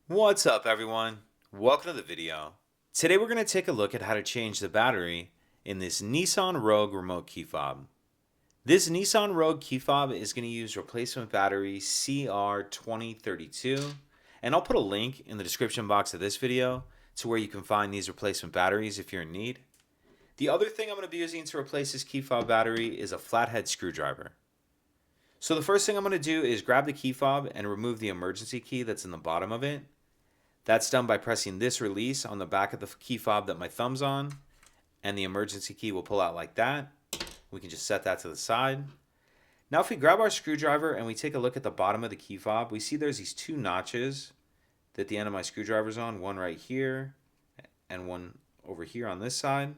What's up, everyone? Welcome to the video. Today we're going to take a look at how to change the battery in this Nissan Rogue remote key fob. This Nissan Rogue key fob is going to use replacement battery CR2032, and I'll put a link in the description box of this video to where you can find these replacement batteries if you're in need. The other thing I'm going to be using to replace this key fob battery is a flathead screwdriver. So the first thing I'm going to do is grab the key fob and remove the emergency key that's in the bottom of it. That's done by pressing this release on the back of the key fob that my thumb's on, and the emergency key will pull out like that. We can just set that to the side. Now if we grab our screwdriver and we take a look at the bottom of the key fob, we see there's these two notches that the end of my screwdriver's on, one right here and one over here on this side.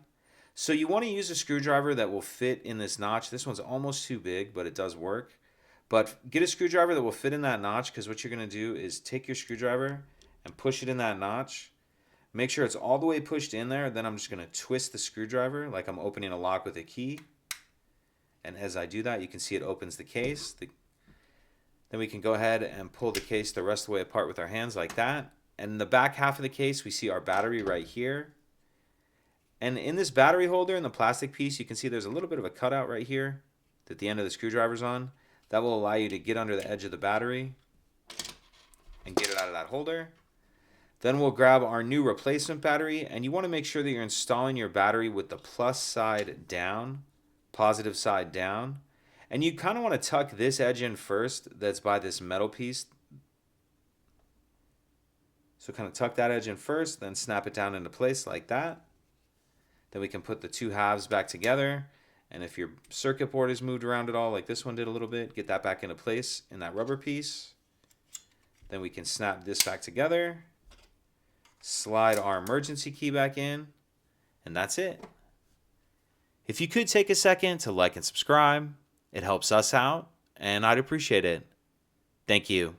So you want to use a screwdriver that will fit in this notch. This one's almost too big, but it does work. But get a screwdriver that will fit in that notch, because what you're going to do is take your screwdriver and push it in that notch. Make sure it's all the way pushed in there. Then I'm just going to twist the screwdriver like I'm opening a lock with a key. And as I do that, you can see it opens the case. Then we can go ahead and pull the case the rest of the way apart with our hands like that. And in the back half of the case, we see our battery right here. And in this battery holder, in the plastic piece, you can see there's a little bit of a cutout right here that the end of the screwdriver's on. That will allow you to get under the edge of the battery and get it out of that holder. Then we'll grab our new replacement battery, and you want to make sure that you're installing your battery with the plus side down, positive side down. And you kind of want to tuck this edge in first that's by this metal piece. So kind of tuck that edge in first, then snap it down into place like that. Then we can put the two halves back together. And if your circuit board is moved around at all, like this one did a little bit, get that back into place in that rubber piece. Then we can snap this back together. Slide our emergency key back in, and that's it. If you could take a second to like and subscribe, it helps us out, and I'd appreciate it. Thank you.